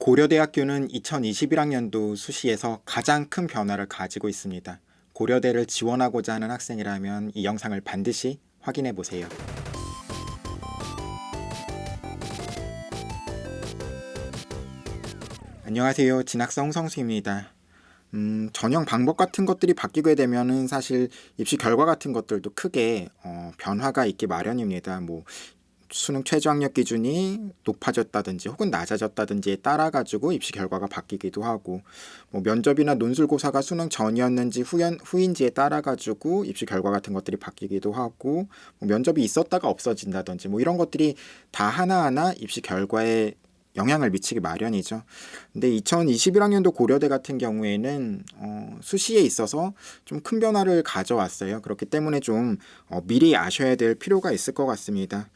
고려대학교는 2021학년도 수시에서 가장 큰 변화를 가지고 있습니다. 고려대를 지원하고자 하는 학생이라면 이 영상을 반드시 확인해 보세요. 안녕하세요. 진학성 홍성수입니다. 전형 방법 같은 것들이 바뀌게 되면은 사실 입시 결과 같은 것들도 크게 변화가 있기 마련입니다. 수능 최저학력 기준이 높아졌다든지 혹은 낮아졌다든지에 따라 가지고 입시 결과가 바뀌기도 하고, 면접이나 논술고사가 수능 전이었는지 후인지에 따라 가지고 입시 결과 같은 것들이 바뀌기도 하고, 면접이 있었다가 없어진다든지 이런 것들이 다 하나하나 입시 결과에 영향을 미치기 마련이죠. 근데 2021학년도 고려대 같은 경우에는 수시에 있어서 좀 큰 변화를 가져왔어요. 그렇기 때문에 좀 미리 아셔야 될 필요가 있을 것 같습니다.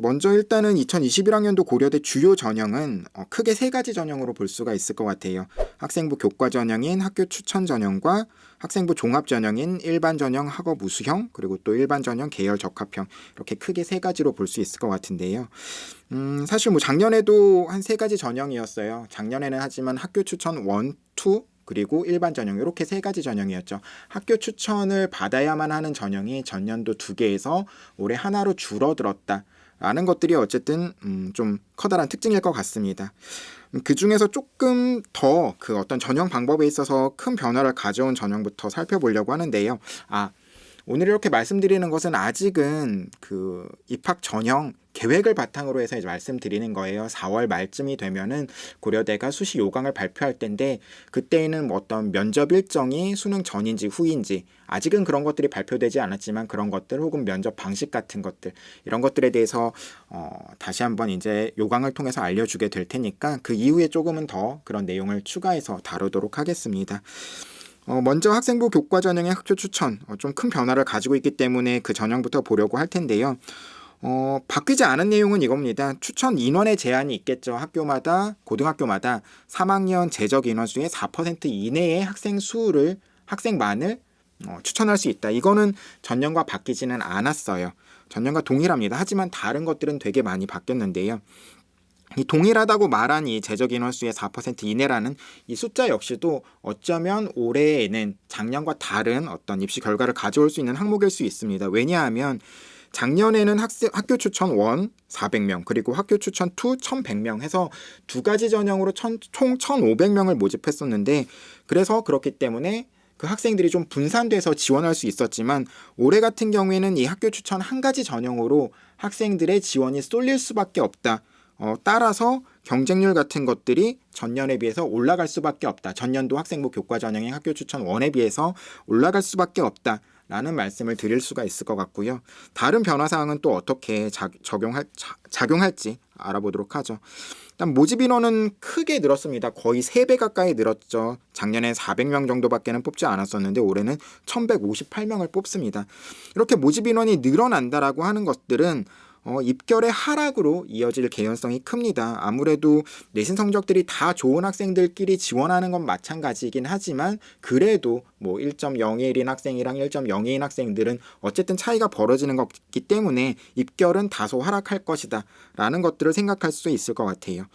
먼저 일단은 2021학년도 고려대 주요 전형은 크게 세 가지 전형으로 볼 수가 있을 것 같아요. 학생부 교과 전형인 학교 추천 전형과 학생부 종합 전형인 일반 전형 학업 우수형, 그리고 또 일반 전형 계열 적합형, 이렇게 크게 세 가지로 볼 수 있을 것 같은데요. 사실 작년에도 한 세 가지 전형이었어요. 작년에는 하지만 학교 추천 1, 2, 그리고 일반 전형, 이렇게 세 가지 전형이었죠. 학교 추천을 받아야만 하는 전형이 전년도 2개에서 올해 하나로 줄어들었다 라는 것들이 어쨌든 좀 커다란 특징일 것 같습니다. 그 중에서 조금 더 그 어떤 전형 방법에 있어서 큰 변화를 가져온 전형부터 살펴보려고 하는데요. 오늘 이렇게 말씀드리는 것은 아직은 그 입학 전형 계획을 바탕으로 해서 이제 말씀드리는 거예요. 4월 말쯤이 되면은 고려대가 수시 요강을 발표할 텐데, 그때에는 어떤 면접 일정이 수능 전인지 후인지, 아직은 그런 것들이 발표되지 않았지만 그런 것들 혹은 면접 방식 같은 것들, 이런 것들에 대해서 다시 한번 이제 요강을 통해서 알려주게 될 테니까 그 이후에 조금은 더 그런 내용을 추가해서 다루도록 하겠습니다. 먼저 학생부 교과 전형의 학교 추천, 좀 큰 변화를 가지고 있기 때문에 그 전형부터 보려고 할 텐데요. 바뀌지 않은 내용은 이겁니다. 추천 인원의 제한이 있겠죠. 학교마다, 고등학교마다 3학년 제적 인원수의 4% 이내의 학생만을 추천할 수 있다. 이거는 전년과 바뀌지는 않았어요. 전년과 동일합니다. 하지만 다른 것들은 되게 많이 바뀌었는데요. 이 동일하다고 말한 이 제적 인원수의 4% 이내라는 이 숫자 역시도 어쩌면 올해에는 작년과 다른 어떤 입시 결과를 가져올 수 있는 항목일 수 있습니다. 왜냐하면 작년에는 학교 추천 1 400명, 그리고 학교 추천 2 1100명 해서 두 가지 전형으로 총 1500명을 모집했었는데, 그래서 그렇기 때문에 그 학생들이 좀 분산돼서 지원할 수 있었지만, 올해 같은 경우에는 이 학교 추천 한 가지 전형으로 학생들의 지원이 쏠릴 수밖에 없다. 따라서 경쟁률 같은 것들이 전년에 비해서 올라갈 수밖에 없다. 전년도 학생부 교과 전형의 학교 추천 1에 비해서 올라갈 수밖에 없다 라는 말씀을 드릴 수가 있을 것 같고요. 다른 변화사항은 또 어떻게 작용할지 알아보도록 하죠. 일단 모집 인원은 크게 늘었습니다. 거의 3배 가까이 늘었죠. 작년엔 400명 정도밖에는 뽑지 않았었는데 올해는 1158명을 뽑습니다. 이렇게 모집 인원이 늘어난다라고 하는 것들은 입결의 하락으로 이어질 개연성이 큽니다. 아무래도 내신 성적들이 다 좋은 학생들끼리 지원하는 건 마찬가지이긴 하지만, 그래도 1.01인 학생이랑 1.02인 학생들은 어쨌든 차이가 벌어지는 거기 때문에 입결은 다소 하락할 것이다 라는 것들을 생각할 수 있을 것 같아요.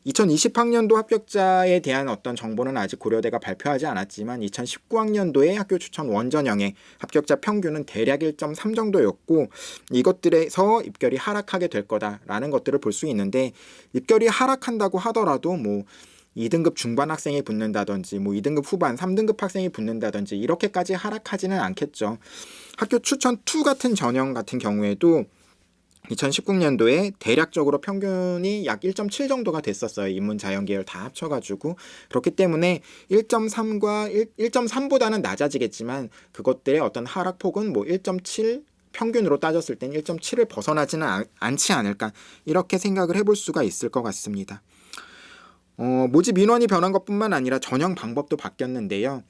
2020학년도 합격자에 대한 어떤 정보는 아직 고려대가 발표하지 않았지만 2019학년도에 학교 추천 원전형의 합격자 평균은 대략 1.3 정도였고, 이것들에서 입결이 하락하게 될 거다라는 것들을 볼 수 있는데, 입결이 하락한다고 하더라도 2등급 중반 학생이 붙는다든지 2등급 후반 3등급 학생이 붙는다든지 이렇게까지 하락하지는 않겠죠. 학교 추천 2 같은 전형 같은 경우에도 2019년도에 대략적으로 평균이 약 1.7 정도가 됐었어요. 인문 자연 계열 다 합쳐가지고. 그렇기 때문에 1.3보다는 낮아지겠지만 그것들의 어떤 하락폭은 1.7 평균으로 따졌을 땐 1.7을 벗어나지는 않지 않을까, 이렇게 생각을 해볼 수가 있을 것 같습니다. 모집 인원이 변한 것뿐만 아니라 전형 방법도 바뀌었는데요.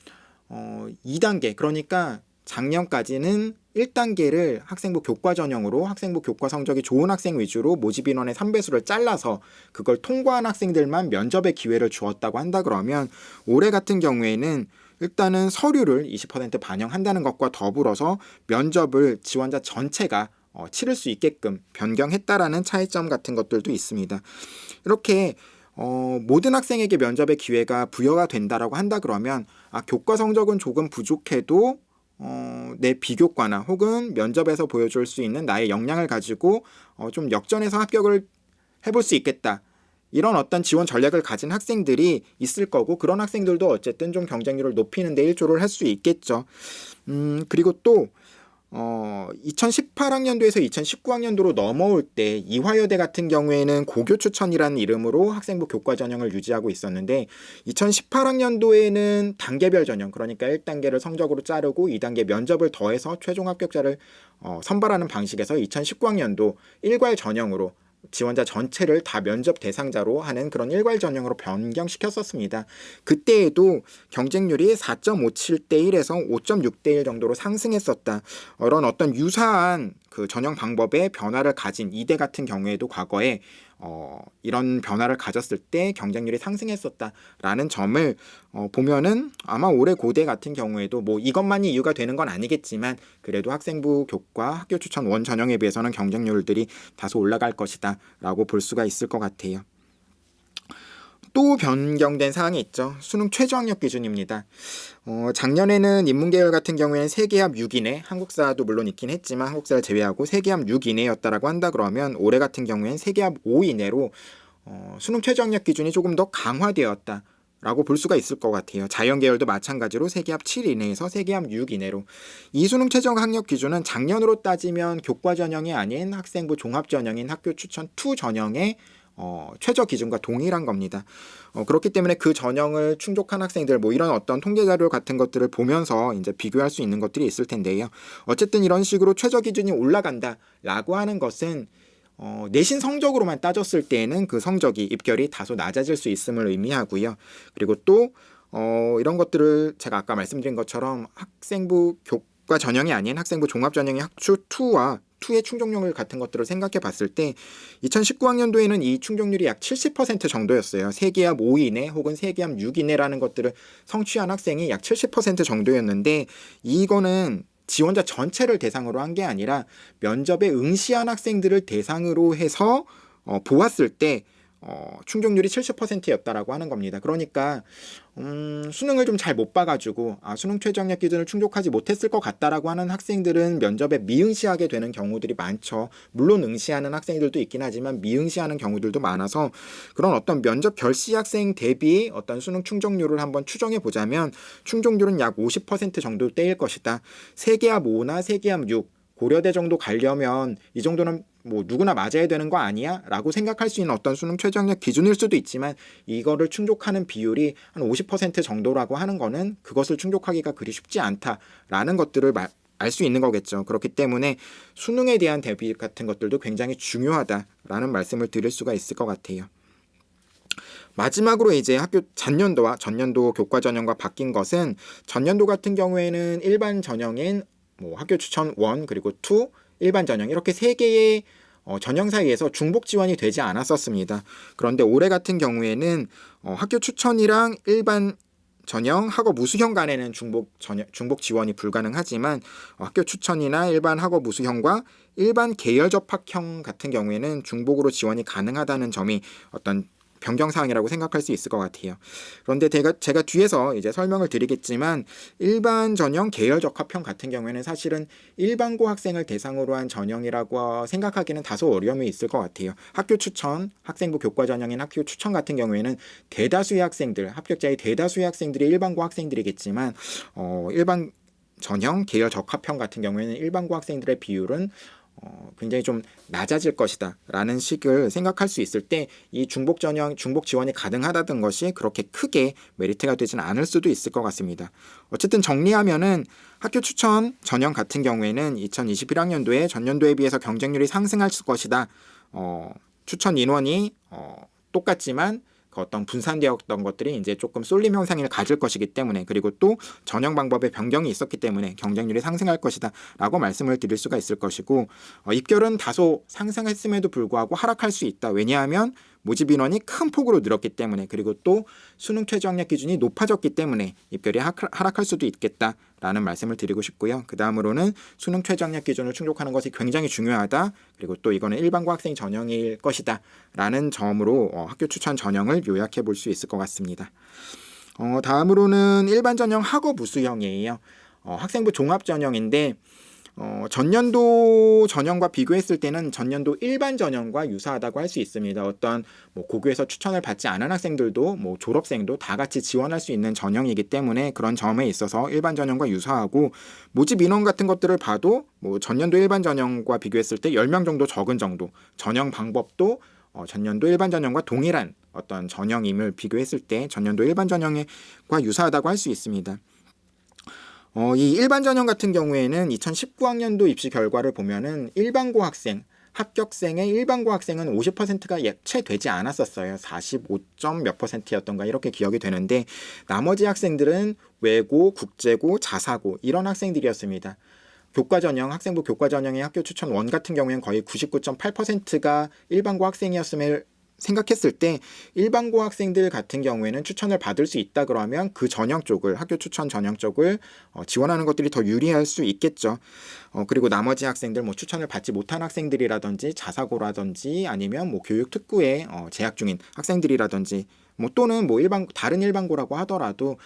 2단계, 그러니까 작년까지는 1단계를 학생부 교과 전형으로 학생부 교과 성적이 좋은 학생 위주로 모집 인원의 3배수를 잘라서 그걸 통과한 학생들만 면접의 기회를 주었다고 한다 그러면, 올해 같은 경우에는 일단은 서류를 20% 반영한다는 것과 더불어서 면접을 지원자 전체가 치를 수 있게끔 변경했다라는 차이점 같은 것들도 있습니다. 이렇게 모든 학생에게 면접의 기회가 부여가 된다라고 한다 그러면 교과 성적은 조금 부족해도 내 비교과나 혹은 면접에서 보여줄 수 있는 나의 역량을 가지고 좀 역전해서 합격을 해볼 수 있겠다. 이런 어떤 지원 전략을 가진 학생들이 있을 거고 그런 학생들도 어쨌든 좀 경쟁률을 높이는 데 일조를 할 수 있겠죠. 그리고 또 2018학년도에서 2019학년도로 넘어올 때 이화여대 같은 경우에는 고교 추천이라는 이름으로 학생부 교과 전형을 유지하고 있었는데 2018학년도에는 단계별 전형, 그러니까 1단계를 성적으로 자르고 2단계 면접을 더해서 최종 합격자를 선발하는 방식에서 2019학년도 일괄 전형으로 지원자 전체를 다 면접 대상자로 하는 그런 일괄 전형으로 변경시켰었습니다. 그때에도 경쟁률이 4.57대 1에서 5.6대 1 정도로 상승했었다. 이런 어떤 유사한 그 전형 방법의 변화를 가진 이대 같은 경우에도 과거에 이런 변화를 가졌을 때 경쟁률이 상승했었다라는 점을 보면은 아마 올해 고대 같은 경우에도 뭐 이것만이 이유가 되는 건 아니겠지만 그래도 학생부 교과 학교 추천 원 전형에 비해서는 경쟁률들이 다소 올라갈 것이다 라고 볼 수가 있을 것 같아요. 또 변경된 사항이 있죠. 수능 최저 학력 기준입니다. 작년에는 인문계열 같은 경우에는 세계합 6 이내, 한국사도 물론 있긴 했지만 한국사를 제외하고 세계합 6 이내였다라고 한다 그러면 올해 같은 경우에는 세계합 5 이내로 수능 최저 학력 기준이 조금 더 강화되었다. 라고 볼 수가 있을 것 같아요. 자연계열도 마찬가지로 세계합 7 이내에서 세계합 6 이내로. 이 수능 최저 학력 기준은 작년으로 따지면 교과 전형이 아닌 학생부 종합 전형인 학교 추천 2 전형의 최저 기준과 동일한 겁니다. 그렇기 때문에 그 전형을 충족한 학생들 뭐 이런 어떤 통계 자료 같은 것들을 보면서 이제 비교할 수 있는 것들이 있을 텐데요. 어쨌든 이런 식으로 최저 기준이 올라간다라고 하는 것은 내신 성적으로만 따졌을 때에는 그 성적이 입결이 다소 낮아질 수 있음을 의미하고요. 그리고 또 이런 것들을 제가 아까 말씀드린 것처럼 학생부 교과 전형이 아닌 학생부 종합 전형의 학추 2와 2의 충족률 같은 것들을 생각해 봤을 때 2019학년도에는 이 충족률이 약 70% 정도였어요. 세계합 5 이내 혹은 세계합 6 이내라는 것들을 성취한 학생이 약 70% 정도였는데 이거는 지원자 전체를 대상으로 한 게 아니라 면접에 응시한 학생들을 대상으로 해서 보았을 때 충족률이 70%였다라고 하는 겁니다. 그러니까 수능을 좀 잘 못 봐가지고 수능 최저 학력 기준을 충족하지 못했을 것 같다라고 하는 학생들은 면접에 미응시하게 되는 경우들이 많죠. 물론 응시하는 학생들도 있긴 하지만 미응시하는 경우들도 많아서 그런 어떤 면접 결시 학생 대비 어떤 수능 충족률을 한번 추정해 보자면 충족률은 약 50% 정도 떼일 것이다. 세계합 5나 세계합 6 고려대 정도 가려면 이 정도는 뭐 누구나 맞아야 되는 거 아니야? 라고 생각할 수 있는 어떤 수능 최저 학력 기준일 수도 있지만 이거를 충족하는 비율이 한 50% 정도라고 하는 거는 그것을 충족하기가 그리 쉽지 않다라는 것들을 알 수 있는 거겠죠. 그렇기 때문에 수능에 대한 대비 같은 것들도 굉장히 중요하다라는 말씀을 드릴 수가 있을 것 같아요. 마지막으로 이제 학교 전년도와 전년도 교과 전형과 바뀐 것은 전년도 같은 경우에는 일반 전형인 학교 추천 1 그리고 2 일반 전형 이렇게 세 개의 전형 사이에서 중복 지원이 되지 않았었습니다. 그런데 올해 같은 경우에는 학교 추천이랑 일반 전형 학업 우수형 간에는 중복 지원이 불가능하지만 학교 추천이나 일반 학업 우수형과 일반 계열 접학형 같은 경우에는 중복으로 지원이 가능하다는 점이 어떤 변경사항이라고 생각할 수 있을 것 같아요. 그런데 제가 뒤에서 이제 설명을 드리겠지만 일반 전형 계열 적합형 같은 경우에는 사실은 일반고 학생을 대상으로 한 전형이라고 생각하기는 다소 어려움이 있을 것 같아요. 학교 추천, 학생부 교과 전형인 학교 추천 같은 경우에는 대다수의 학생들, 합격자의 대다수의 학생들이 일반고 학생들이겠지만 일반 전형 계열 적합형 같은 경우에는 일반고 학생들의 비율은 굉장히 좀 낮아질 것이다 라는 식을 생각할 수 있을 때 이 중복 지원이 가능하다는 것이 그렇게 크게 메리트가 되지는 않을 수도 있을 것 같습니다. 어쨌든 정리하면은 학교 추천 전형 같은 경우에는 2021학년도에 전년도에 비해서 경쟁률이 상승할 것이다. 추천 인원이 똑같지만 어떤 분산되었던 것들이 이제 조금 쏠림 형상을 가질 것이기 때문에 그리고 또 전형 방법의 변경이 있었기 때문에 경쟁률이 상승할 것이다 라고 말씀을 드릴 수가 있을 것이고 입결은 다소 상승했음에도 불구하고 하락할 수 있다. 왜냐하면 모집 인원이 큰 폭으로 늘었기 때문에, 그리고 또 수능 최저 학력 기준이 높아졌기 때문에 입결이 하락할 수도 있겠다라는 말씀을 드리고 싶고요. 그 다음으로는 수능 최저 학력 기준을 충족하는 것이 굉장히 중요하다. 그리고 또 이거는 일반고 학생 전형일 것이다 라는 점으로 학교 추천 전형을 요약해 볼 수 있을 것 같습니다. 다음으로는 일반 전형 학업 우수형이에요. 학생부 종합 전형인데 전년도 전형과 비교했을 때는 전년도 일반 전형과 유사하다고 할 수 있습니다. 어떤 고교에서 추천을 받지 않은 학생들도 졸업생도 다 같이 지원할 수 있는 전형이기 때문에 그런 점에 있어서 일반 전형과 유사하고, 모집 인원 같은 것들을 봐도 전년도 일반 전형과 비교했을 때 10명 정도 적은 정도, 전형 방법도 전년도 일반 전형과 동일한 어떤 전형임을 비교했을 때 전년도 일반 전형과 유사하다고 할 수 있습니다. 이 일반 전형 같은 경우에는 2019학년도 입시 결과를 보면은 일반고 학생, 합격생의 일반고 학생은 50%가 채 되지 않았었어요. 45점 몇 %였던가 이렇게 기억이 되는데, 나머지 학생들은 외고, 국제고, 자사고 이런 학생들이었습니다. 교과 전형, 학생부 교과 전형의 학교 추천 원 같은 경우에는 거의 99.8%가 일반고 학생이었음을 생각했을 때, 일반고 학생들 같은 경우에는 추천을 받을 수 있다 그러면 그 전형 쪽을, 학교 추천 전형 쪽을 지원하는 것들이 더 유리할 수 있겠죠. 그리고 나머지 학생들, 추천을 받지 못한 학생들이라든지 자사고라든지 아니면 교육 특구에 재학 중인 학생들이라든지 또는 다른 일반고라고 하더라도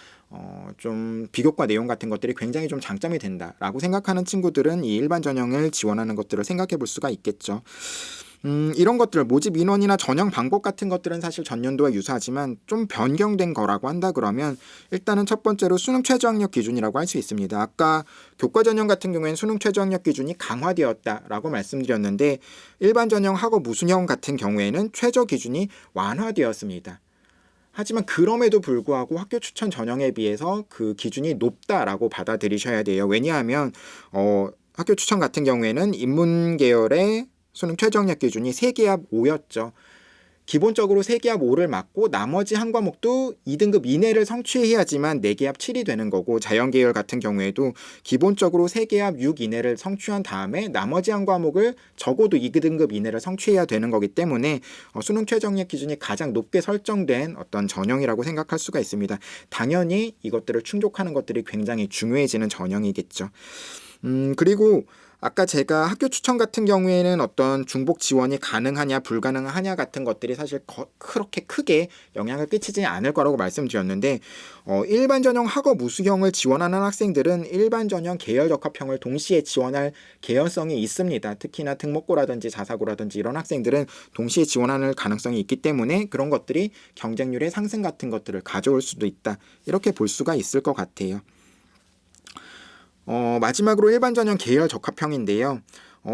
좀 비교과 내용 같은 것들이 굉장히 좀 장점이 된다라고 생각하는 친구들은 이 일반 전형을 지원하는 것들을 생각해 볼 수가 있겠죠. 이런 것들, 모집 인원이나 전형 방법 같은 것들은 사실 전년도와 유사하지만 좀 변경된 거라고 한다 그러면, 일단은 첫 번째로 수능 최저 학력 기준이라고 할 수 있습니다. 아까 교과 전형 같은 경우에는 수능 최저 학력 기준이 강화되었다라고 말씀드렸는데, 일반 전형 학업 우수형 같은 경우에는 최저 기준이 완화되었습니다. 하지만 그럼에도 불구하고 학교 추천 전형에 비해서 그 기준이 높다라고 받아들이셔야 돼요. 왜냐하면 학교 추천 같은 경우에는 인문 계열의 수능 최저 학력 기준이 3개합 5였죠. 기본적으로 3개합 5를 맞고 나머지 한 과목도 2등급 이내를 성취해야지만 4개합 7이 되는 거고, 자연계열 같은 경우에도 기본적으로 3개합 6 이내를 성취한 다음에 나머지 한 과목을 적어도 2등급 이내를 성취해야 되는 거기 때문에 수능 최저 학력 기준이 가장 높게 설정된 어떤 전형이라고 생각할 수가 있습니다. 당연히 이것들을 충족하는 것들이 굉장히 중요해지는 전형이겠죠. 그리고 아까 제가 학교 추천 같은 경우에는 어떤 중복 지원이 가능하냐 불가능하냐 같은 것들이 사실 그렇게 크게 영향을 끼치지 않을 거라고 말씀드렸는데, 일반 전형 학업 우수형을 지원하는 학생들은 일반 전형 계열 적합형을 동시에 지원할 개연성이 있습니다. 특히나 특목고라든지 자사고라든지 이런 학생들은 동시에 지원하는 가능성이 있기 때문에 그런 것들이 경쟁률의 상승 같은 것들을 가져올 수도 있다, 이렇게 볼 수가 있을 것 같아요. 마지막으로 일반 전형 계열 적합형인데요.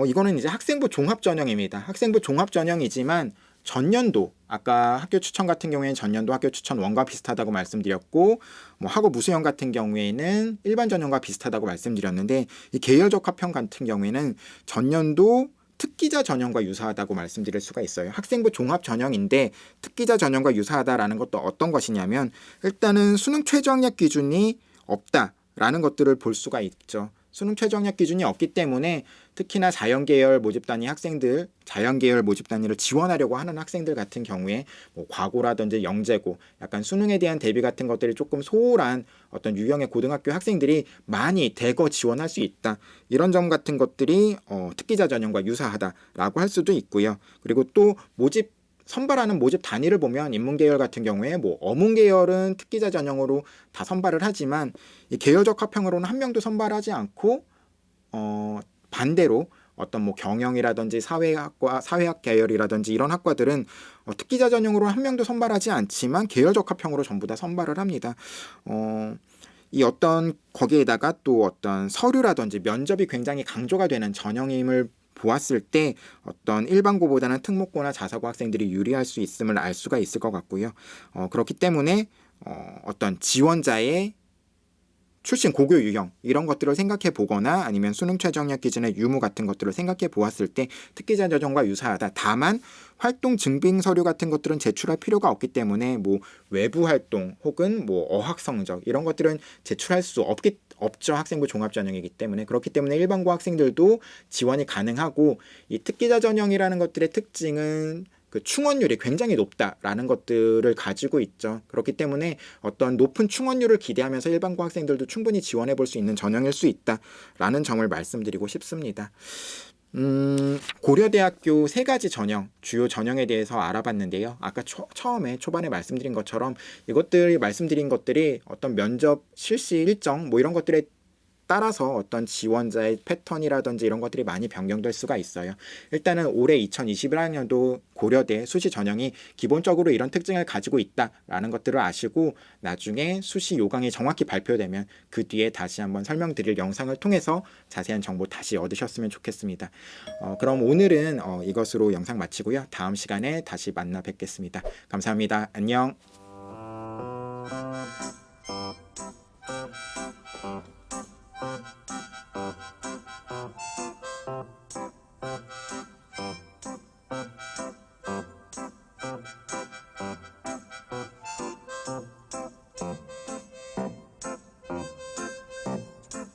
이거는 이제 학생부 종합 전형입니다. 학생부 종합 전형이지만 전년도, 아까 학교 추천 같은 경우에는 전년도 학교 추천 원과 비슷하다고 말씀드렸고, 학업 우수형 같은 경우에는 일반 전형과 비슷하다고 말씀드렸는데, 이 계열 적합형 같은 경우에는 전년도 특기자 전형과 유사하다고 말씀드릴 수가 있어요. 학생부 종합 전형인데 특기자 전형과 유사하다라는 것도 어떤 것이냐면, 일단은 수능 최저 학력 기준이 없다라는 것들을 볼 수가 있죠. 수능 최저 학력 기준이 없기 때문에 특히나 자연계열 모집단위 학생들, 자연계열 모집단위를 지원하려고 하는 학생들 같은 경우에 과고라든지 영재고, 약간 수능에 대한 대비 같은 것들이 조금 소홀한 어떤 유형의 고등학교 학생들이 많이 대거 지원할 수 있다, 이런 점 같은 것들이 특기자 전형과 유사하다라고 할 수도 있고요. 그리고 또 선발하는 모집 단위를 보면 인문계열 같은 경우에 어문계열은 특기자 전형으로 다 선발을 하지만, 이 계열 적합형으로는 한 명도 선발하지 않고 반대로 어떤 경영이라든지 사회학 계열이라든지 이런 학과들은 특기자 전형으로 한 명도 선발하지 않지만 계열 적합형으로 전부 다 선발을 합니다. 이 어떤 거기에다가 또 어떤 서류라든지 면접이 굉장히 강조가 되는 전형임을 보았을 때 어떤 일반고보다는 특목고나 자사고 학생들이 유리할 수 있음을 알 수가 있을 것 같고요. 그렇기 때문에 어떤 지원자의 출신 고교 유형 이런 것들을 생각해 보거나 아니면 수능 최저 학력 기준의 유무 같은 것들을 생각해 보았을 때 특기자 전형과 유사하다. 다만 활동 증빙 서류 같은 것들은 제출할 필요가 없기 때문에 외부 활동 혹은 어학 성적 이런 것들은 제출할 수 없죠. 학생부 종합 전형이기 때문에. 그렇기 때문에 일반고 학생들도 지원이 가능하고, 이 특기자 전형이라는 것들의 특징은 그 충원율이 굉장히 높다라는 것들을 가지고 있죠. 그렇기 때문에 어떤 높은 충원율을 기대하면서 일반고 학생들도 충분히 지원해 볼 수 있는 전형일 수 있다라는 점을 말씀드리고 싶습니다. 고려대학교 세 가지 전형, 주요 전형에 대해서 알아봤는데요. 아까 처음에 초반에 말씀드린 것처럼 이것들이 말씀드린 것들이 어떤 면접 실시 일정 뭐 이런 것들에 따라서 어떤 지원자의 패턴이라든지 이런 것들이 많이 변경될 수가 있어요. 일단은 올해 2021학년도 고려대 수시 전형이 기본적으로 이런 특징을 가지고 있다라는 것들을 아시고 나중에 수시 요강이 정확히 발표되면 그 뒤에 다시 한번 설명드릴 영상을 통해서 자세한 정보 다시 얻으셨으면 좋겠습니다. 그럼 오늘은 이것으로 영상 마치고요. 다음 시간에 다시 만나 뵙겠습니다. 감사합니다. 안녕.